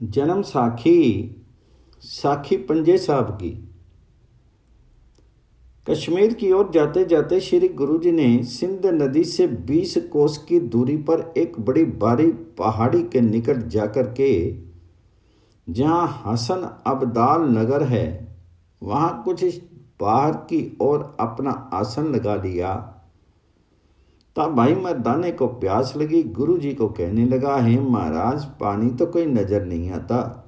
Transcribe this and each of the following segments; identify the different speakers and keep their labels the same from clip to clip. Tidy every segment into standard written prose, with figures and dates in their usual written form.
Speaker 1: जन्म साखी पंजे साहब की। कश्मीर की ओर जाते जाते श्री गुरुजी ने सिंध नदी से 20 कोस की दूरी पर एक बड़ी भारी पहाड़ी के निकट जाकर के, जहाँ हसन अब्दाल नगर है, वहाँ कुछ बाहर की ओर अपना आसन लगा लिया। तब भाई मर्दाने को प्यास लगी। गुरुजी को कहने लगा, हे महाराज, पानी तो कोई नजर नहीं आता,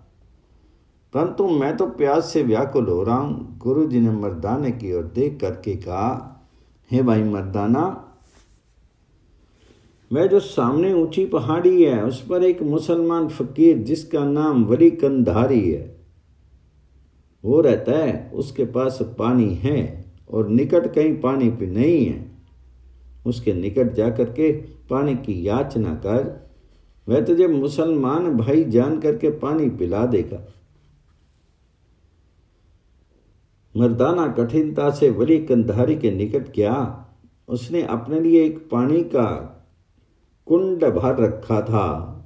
Speaker 1: परंतु मैं तो प्यास से व्याकुल हो रहा हूँ। गुरुजी ने मर्दाने की ओर देख करके कहा, हे भाई मर्दाना, वह जो सामने ऊंची पहाड़ी है उस पर एक मुसलमान फकीर जिसका नाम वली कंधारी है, वो रहता है। उसके पास पानी है और निकट कहीं पानी भी नहीं है। उसके निकट जाकर के पानी की याचना कर, वह तुझे मुसलमान भाई जान करके पानी पिला देगा। मर्दाना कठिनता से वली कंधारी के निकट गया। उसने अपने लिए एक पानी का कुंड भर रखा था।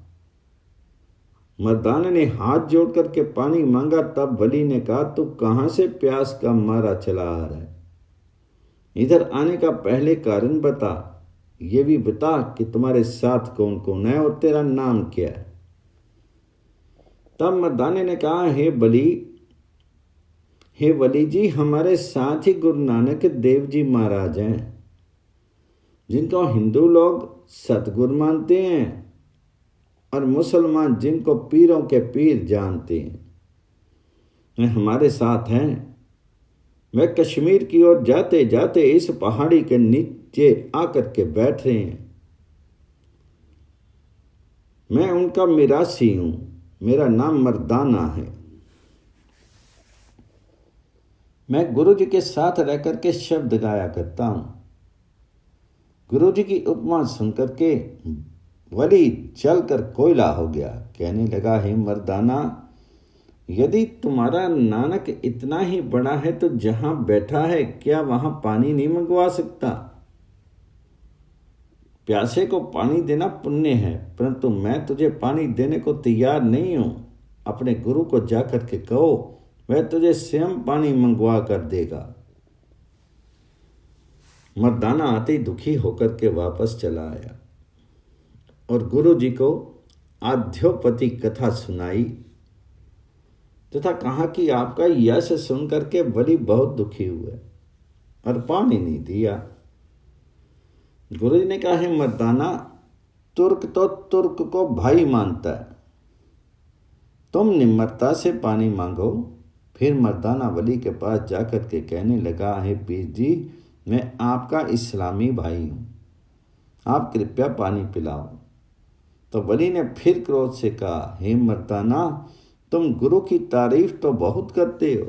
Speaker 1: मर्दाने ने हाथ जोड़ करके पानी मांगा। तब वली ने कहा, तू कहाँ से प्यास का मारा चला आ रहा है? इधर आने का पहले कारण बता। ये भी बता कि तुम्हारे साथ कौन कौन है और तेरा नाम क्या है। तब मर्दाने ने कहा, हे वली जी, हमारे साथ ही गुरु नानक देव जी महाराज हैं, जिनको हिंदू लोग सतगुरु मानते हैं और मुसलमान जिनको पीरों के पीर जानते हैं, वे हमारे साथ हैं। वे कश्मीर की ओर जाते जाते इस पहाड़ी के नीचे आकर के बैठ रहे हैं। मैं उनका मिरासी हूं। मेरा नाम मर्दाना है। मैं गुरुजी के साथ रह करके शब्द गाया करता हूं। गुरुजी की उपमा सुनकर के वली चलकर कोयला हो गया। कहने लगा, हे मर्दाना, यदि तुम्हारा नानक इतना ही बड़ा है तो जहां बैठा है क्या वहां पानी नहीं मंगवा सकता? प्यासे को पानी देना पुण्य है, परंतु मैं तुझे पानी देने को तैयार नहीं हूं। अपने गुरु को जाकर के कहो, वह तुझे स्वयं पानी मंगवा कर देगा। मर्दाना आते ही दुखी होकर के वापस चला आया और गुरुजी को आध्योपति कथा सुनाई तथा कहा कि आपका यश सुनकर के वली बहुत दुखी हुए और पानी नहीं दिया। गुरुजी ने कहा, हे मर्दाना, तुर्क तो तुर्क को भाई मानता है, तुम निम्रता से पानी मांगो। फिर मर्दाना वली के पास जाकर के कहने लगा, हे पीर जी, मैं आपका इस्लामी भाई हूँ, आप कृपया पानी पिलाओ। तो वली ने फिर क्रोध से कहा, हे मर्दाना, तुम गुरु की तारीफ तो बहुत करते हो,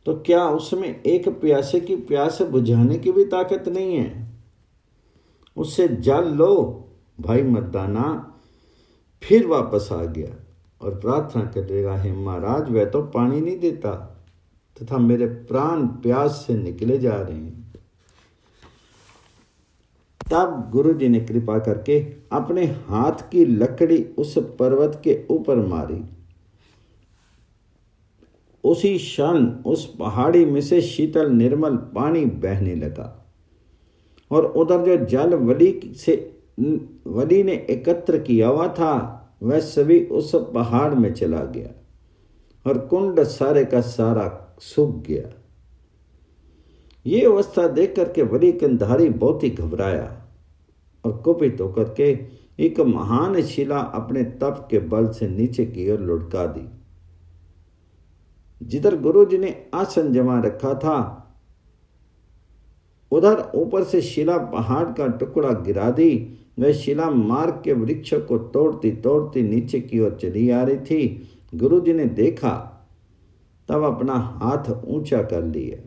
Speaker 1: तो क्या उसमें एक प्यासे की प्यास बुझाने की भी ताकत नहीं है? उससे जल लो। भाई मर्दाना फिर वापस आ गया और प्रार्थना करेगा, हे महाराज, वह तो पानी नहीं देता तथा मेरे प्राण प्यास से निकले जा रहे हैं। तब गुरुजी ने कृपा करके अपने हाथ की लकड़ी उस पर्वत के ऊपर मारी। उसी क्षण उस पहाड़ी में से शीतल निर्मल पानी बहने लगा और उधर जो जल वली ने एकत्र किया हुआ था वह सभी उस पहाड़ में चला गया और कुंड सारे का सारा सूख गया। ये अवस्था देख करके वली कंधारी बहुत ही घबराया और कुपित होकर के एक महान शिला अपने तप के बल से नीचे की ओर लुढ़का दी। जिधर गुरुजी ने आसन जमा रखा था उधर ऊपर से शिला पहाड़ का टुकड़ा गिरा दी। वह शिला मार्ग के वृक्ष को तोड़ती तोड़ती नीचे की ओर चली आ रही थी। गुरुजी ने देखा, तब अपना हाथ ऊंचा कर लिया।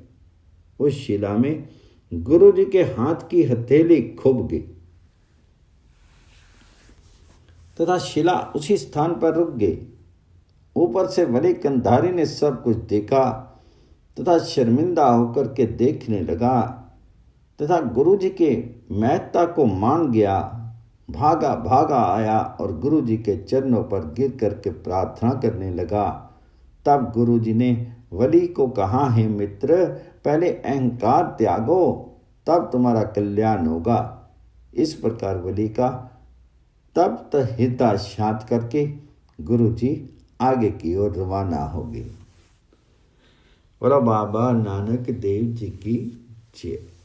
Speaker 1: उस शिला में गुरुजी के हाथ की हथेली खुभ गई तथा शिला उसी स्थान पर रुक गई। ऊपर से वली कंधारी ने सब कुछ देखा तथा शर्मिंदा होकर के देखने लगा तथा गुरुजी के महत्ता को मान गया। भागा भागा आया और गुरु जी के चरणों पर गिर करके प्रार्थना करने लगा। तब गुरु जी ने वली को कहा, है मित्र, पहले अहंकार त्यागो, तब तुम्हारा कल्याण होगा। इस प्रकार वली का तब हिता शांत करके गुरु जी आगे की ओर रवाना हो गए। और बाबा नानक देव जी की जय।